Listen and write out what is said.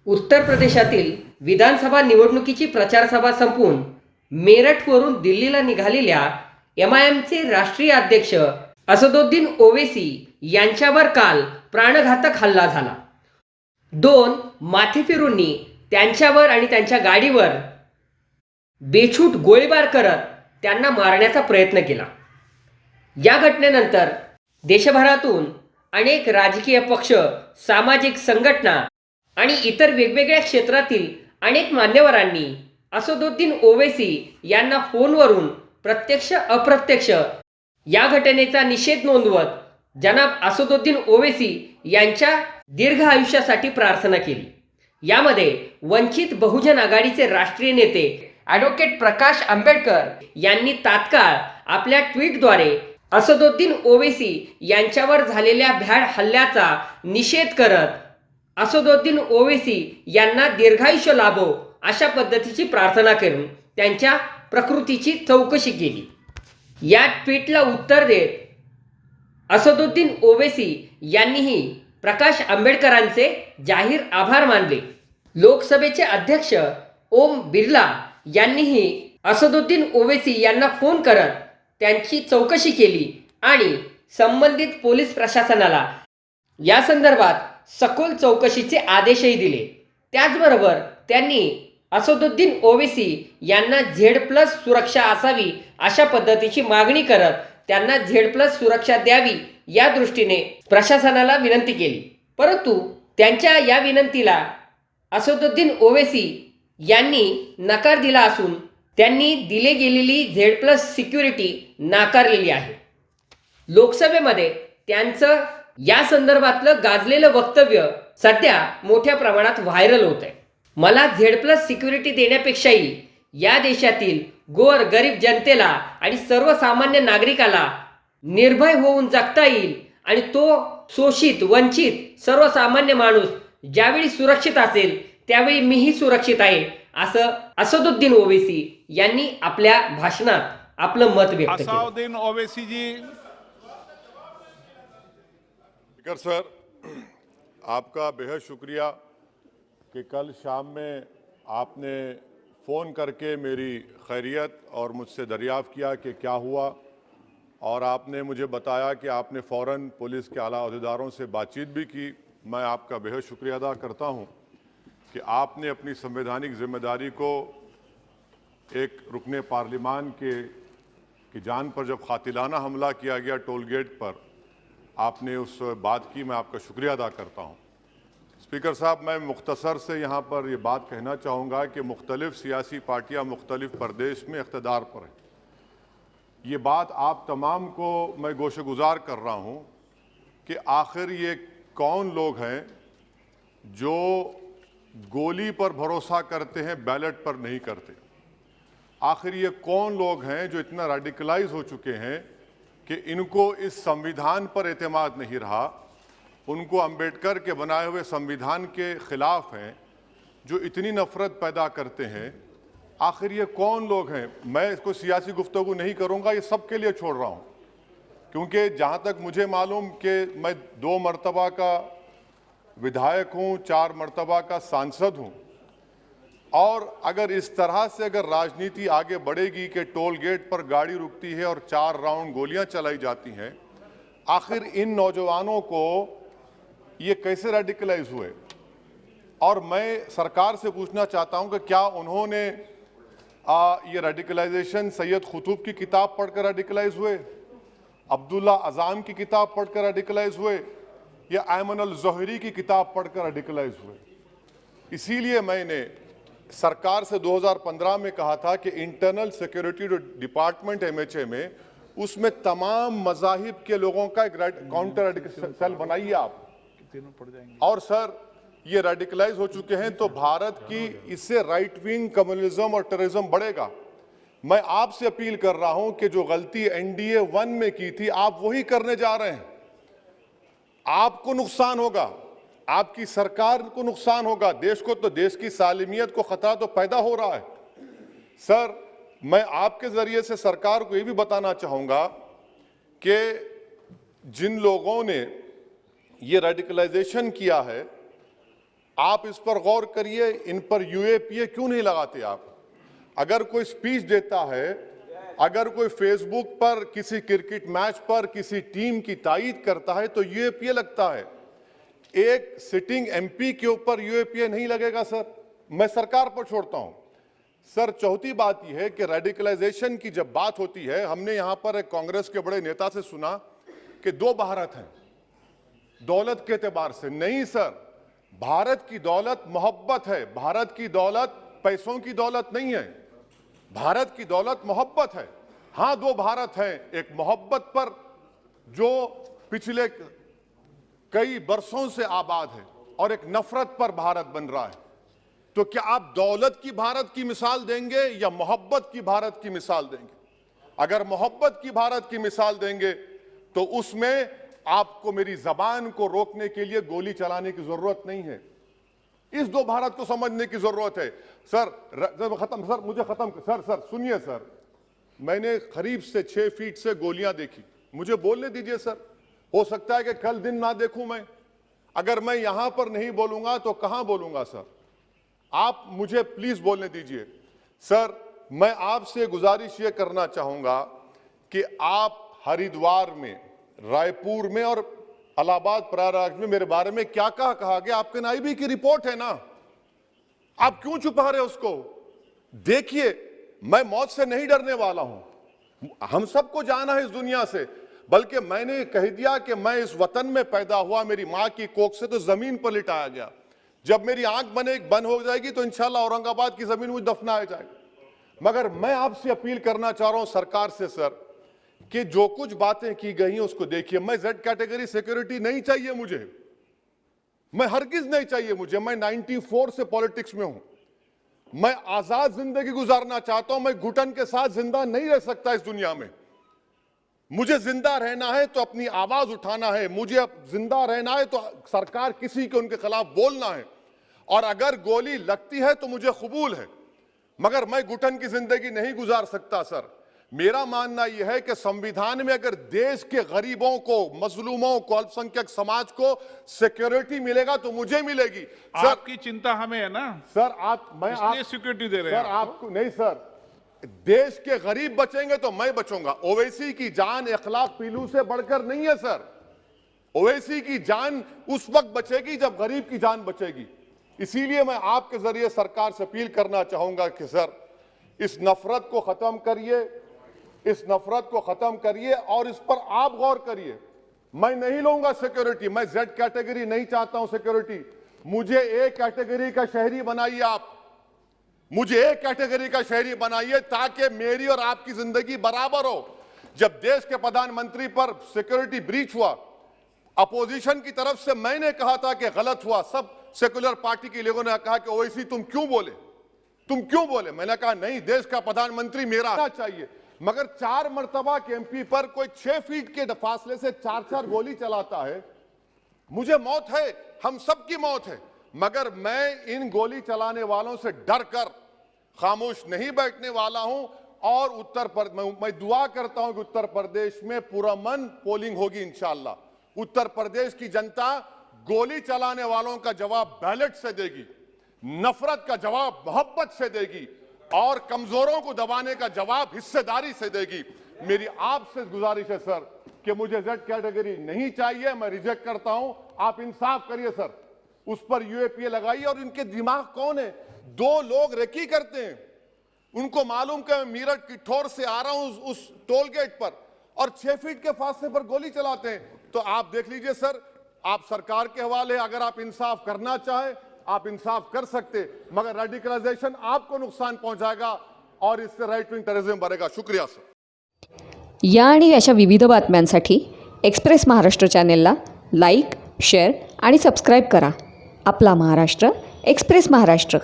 उत्तर प्रदेशातील विधानसभा निवडणुकीची प्रचार सभा संपवून मेरठवरून दिल्लीला निघालेल्या एमआयएमचे राष्ट्रीय अध्यक्ष असदुद्दीन ओवेसी यांच्यावर काल प्राणघातक हल्ला झाला. दोन माथेफिरूंनी त्यांच्यावर आणि त्यांच्या गाडीवर बेछूट गोळीबार करत त्यांना मारण्याचा प्रयत्न केला. या घटनेनंतर देशभरातून अनेक राजकीय पक्ष, सामाजिक संघटना आणि इतर वेगवेगळ्या क्षेत्रातील अनेक मान्यवरांनी असदुद्दीन ओवेसी यांना फोनवरून प्रत्यक्ष अप्रत्यक्ष या घटनेचा निषेध नोंदवत जनाब असदुद्दीन ओवेसी यांच्या दीर्घ आयुष्यासाठी प्रार्थना केली. यामध्ये वंचित बहुजन आघाडीचे राष्ट्रीय नेते ॲडव्होकेट प्रकाश आंबेडकर यांनी तात्काळ आपल्या ट्विटद्वारे असदुद्दीन ओवेसी यांच्यावर झालेल्या भ्याड हल्ल्याचा निषेध करत असदुद्दीन ओवेसी यांना दीर्घायुष्य लाभो अशा पद्धतीची प्रार्थना करून त्यांच्या प्रकृतीची चौकशी केली. या ट्विटला उत्तर देत असदुद्दीन ओवेसी यांनीही प्रकाश आंबेडकरांचे जाहीर आभार मानले. लोकसभेचे अध्यक्ष ओम बिर्ला यांनीही असदुद्दीन ओवेसी यांना फोन करत त्यांची चौकशी केली आणि संबंधित पोलीस प्रशासनाला या संदर्भात सखोल चौकशीचे आदेशही दिले. त्याचबरोबर त्यांनी असदुद्दीन ओवेसी यांना Z+ सुरक्षा असावी अशा पद्धतीची मागणी करत त्यांना Z+ सुरक्षा द्यावी या दृष्टीने प्रशासनाला विनंती केली. परंतु त्यांच्या या विनंतीला असदुद्दीन ओवेसी यांनी नकार दिला असून त्यांनी दिले गेलेली Z+ सिक्युरिटी नाकारलेली आहे. लोकसभेमध्ये त्यांचं या संदर्भातलं गाजलेलं वक्तव्य सध्या मोठ्या प्रमाणात व्हायरल होत आहे. मला Z+ सिक्युरिटी देण्यापेक्षाही या देशातील गोर गरीब जनतेला आणि सर्वसामान्य नागरिकाला निर्भय होऊन जगता येईल आणि तो शोषित वंचित सर्वसामान्य माणूस ज्यावेळी सुरक्षित असेल त्यावेळी मीही सुरक्षित आहे असं असदुद्दीन ओवेसी यांनी आपल्या भाषणात आपलं मत व्यक्त केलं. असदुद्दीन ओवैसी जी। स्पीकर सर, आपका बेहद शुक्रिया कि कल शाम में आपने फ़ोन करके मेरी खैरियत और मुझसे दरियाफ़्त किया कि क्या हुआ, और आपने मुझे बताया कि आपने फ़ौरन पुलिस के आला अहदेदारों से बातचीत भी की। मैं आपका बेहद शुक्रिया अदा करता हूं कि आपने अपनी संवैधानिक जिम्मेदारी को एक रुकने पार्लिमान की जान पर जब कातिलाना हमला किया गया टोल गेट पर, आपने उस बात की। मैं आपका शुक्रिया अदा करता हूं। स्पीकर साहब, मैं मुख्तसर से यहाँ पर ये बात कहना चाहूँगा कि मुख्तलिफ़ सियासी पार्टियाँ मुख्तलिफ़ प्रदेश में इक़्तिदार पर हैं। ये बात आप तमाम को मैं गोशगुजार कर रहा हूँ कि आखिर ये कौन लोग हैं जो गोली पर भरोसा करते हैं, बैलेट पर नहीं करते। आखिर ये कौन लोग हैं जो इतना रेडिकलाइज हो चुके हैं कि इनको इस संविधान पर एतमाद नहीं रहा, उनको अंबेडकर के बनाए हुए संविधान के ख़िलाफ़ हैं, जो इतनी नफ़रत पैदा करते हैं। आखिर ये कौन लोग हैं? मैं इसको सियासी गुफ्तगू नहीं करूँगा, ये सब के लिए छोड़ रहा हूँ, क्योंकि जहाँ तक मुझे मालूम कि मैं 2 मरतबा का विधायक हूँ, 4 मरतबा का सांसद हूँ, और अगर इस तरह से अगर राजनीति आगे बढ़ेगी कि टोल गेट पर गाड़ी रुकती है और 4 राउंड गोलियां चलाई जाती हैं, आखिर इन नौजवानों को ये कैसे रेडिकलाइज हुए? और मैं सरकार से पूछना चाहता हूं कि क्या उन्होंने ये रेडिकलाइजेशन सैयद कुतुब की किताब पढ़कर रेडिकलाइज हुए, अब्दुल्ला अज़ाम की किताब पढ़कर रेडिकलाइज हुए, या अयमन अल ज़ोहरी की किताब पढ़कर रेडिकलाइज हुए? इसीलिए मैंने सरकार से 2015 में कहा था कि इंटरनल सिक्योरिटी डिपार्टमेंट MHA में उसमें तमाम मज़ाहिब के लोगों का एक काउंटर सेल बनाइए आप। और सर, ये रेडिकलाइज हो चुके हैं तो भारत की इससे राइट विंग कम्युनिज्म और टेररिज्म बढ़ेगा। मैं आपसे अपील कर रहा हूं कि जो गलती NDA 1 में की थी आप वही करने जा रहे हैं। आपको नुकसान होगा, आपकी सरकार को नुकसान होगा, देश को तो, देश की सालिमियत को खतरा तो पैदा हो रहा है। सर, मैं आपके जरिए से सरकार को ये भी बताना चाहूँगा कि जिन लोगों ने ये रेडिकलाइजेशन किया है आप इस पर गौर करिए, इन पर यूएपीए क्यों नहीं लगाते आप? अगर कोई स्पीच देता है, अगर कोई फेसबुक पर किसी क्रिकेट मैच पर किसी टीम की तायीद करता है तो यूएपीए लगता है। एक सिटिंग एमपी के ऊपर यूएपीए नहीं लगेगा सर, मैं सरकार पर छोड़ता हूं। सर, चौथी बात यह है कि रेडिकलाइजेशन की जब बात होती है, हमने यहां पर एक कांग्रेस के बड़े नेता से सुना कि दो भारत हैं दौलत के एतबार से। नहीं सर, भारत की दौलत मोहब्बत है। भारत की दौलत पैसों की दौलत नहीं है, भारत की दौलत मोहब्बत है। हां, दो भारत हैं, एक मोहब्बत पर जो पिछले कई बरसों से आबाद है और एक नफरत पर भारत बन रहा है। तो क्या आप दौलत की भारत की मिसाल देंगे या मोहब्बत की भारत की मिसाल देंगे? अगर मोहब्बत की भारत की मिसाल देंगे तो उसमें आपको मेरी जबान को रोकने के लिए गोली चलाने की जरूरत नहीं है। इस दो भारत को समझने की जरूरत है। सर खत्म, सर मुझे खत्म, सर सुनिए सर, मैंने करीब से 6 फीट से गोलियां देखी, मुझे बोलने दीजिए सर। हो सकता है कि कल दिन ना देखूं मैं, अगर मैं यहां पर नहीं बोलूंगा तो कहां बोलूंगा सर? आप मुझे प्लीज बोलने दीजिए। सर, मैं आपसे गुजारिश ये करना चाहूंगा कि आप हरिद्वार में, रायपुर में और इलाहाबाद प्रयागराज में मेरे बारे में क्या कहा गया? आपके नाईबी की रिपोर्ट है ना, आप क्यों छुपा रहे उसको? देखिए, मैं मौत से नहीं डरने वाला हूं, हम सबको जाना है इस दुनिया से। बल्कि मैंने कह दिया कि मैं इस वतन में पैदा हुआ, मेरी मां की कोख से तो जमीन पर लिटाया गया। जब मेरी आंख बंद हो जाएगी तो इंशाल्लाह औरंगाबाद की जमीन मुझे दफनाया जाएगा। मगर मैं आपसे अपील करना चाह रहा हूं सरकार से सर, कि जो कुछ बातें की गई हैं उसको देखिए। मैं जेड कैटेगरी सिक्योरिटी नहीं चाहिए मुझे, मैं हरगिज नहीं चाहिए मुझे। मैं 94 से पॉलिटिक्स में हूं, मैं आजाद जिंदगी गुजारना चाहता हूं। मैं घुटन के साथ जिंदा नहीं रह सकता इस दुनिया में। मुझे जिंदा रहना है तो अपनी आवाज उठाना है, मुझे जिंदा रहना है तो सरकार किसी के उनके खिलाफ बोलना है, और अगर गोली लगती है तो मुझे कबूल है, मगर मैं घुटन की जिंदगी नहीं गुजार सकता सर। मेरा मानना यह है कि संविधान में अगर देश के गरीबों को, मजलूमों को, अल्पसंख्यक समाज को सिक्योरिटी मिलेगा तो मुझे मिलेगी सर। आपकी चिंता हमें है ना सर, इसलिए सिक्योरिटी दे रहे हैं सर आपको नहीं सर, देश के गरीब बचेंगे तो मैं बचूंगा। ओवैसी की जान इखलाक पीलू से बढ़कर नहीं है सर। ओवैसी की जान उस वक्त बचेगी जब गरीब की जान बचेगी। इसीलिए मैं आपके जरिए सरकार से अपील करना चाहूंगा कि सर, इस नफरत को खत्म करिए, इस नफरत को खत्म करिए और इस पर आप गौर करिए। मैं नहीं लूंगा सिक्योरिटी, मैं जेड कैटेगरी नहीं चाहता हूं सिक्योरिटी। मुझे ए कैटेगरी का शहरी बनाइए आप, मुझे एक कैटेगरी का शहरी बनाइए ताकि मेरी और आपकी जिंदगी बराबर हो। जब देश के प्रधानमंत्री पर सिक्योरिटी ब्रीच हुआ, अपोजिशन की तरफ से मैंने कहा था कि गलत हुआ। सब सेकुलर पार्टी के लोगों ने कहा कि ओवैसी तुम क्यों बोले? मैंने कहा नहीं, देश का प्रधानमंत्री मेरा चाहिए। मगर 4 मर्तबा के एमपी पर कोई 6 फीट के फासले से 4 गोली चलाता है। मुझे मौत है, हम सबकी मौत है, मगर मैं इन गोली चलाने वालों से डरकर खामोश नहीं बैठने वाला हूं। और मैं दुआ करता हूं कि उत्तर प्रदेश में पुरअमन पोलिंग होगी इंशाअल्लाह। उत्तर प्रदेश की जनता गोली चलाने वालों का जवाब बैलेट से देगी, नफरत का जवाब मोहब्बत से देगी, और कमजोरों को दबाने का जवाब हिस्सेदारी से देगी। मेरी आपसे गुजारिश है सर कि मुझे जेड कैटेगरी नहीं चाहिए, मैं रिजेक्ट करता हूं। आप इंसाफ करिए सर, उस पर यूएपीए लगाइए। और इनके दिमाग कौन है? 2 लोग रेकी करते हैं, उनको मालूम कि मैं मीरठ की ठोर से आ रहा हूं उस टोल गेट पर, और 6 फीट के फासले पर गोली चलाते हैं। तो आप देख लीजिए सर, आप सरकार के हवाले, अगर आप इंसाफ करना चाहें आप इंसाफ कर सकते, मगर रेडिकलाइजेशन आपको नुकसान पहुंचाएगा और इससे राइट विंग टेररिज्म बढ़ेगा। शुक्रिया सर। या आणि अशा विविध बातम्यांसाठी एक्सप्रेस महाराष्ट्र चॅनेलला लाईक, शेअर आणि सबस्क्राईब करा. आपला महाराष्ट्र एक्सप्रेस महाराष्ट्र.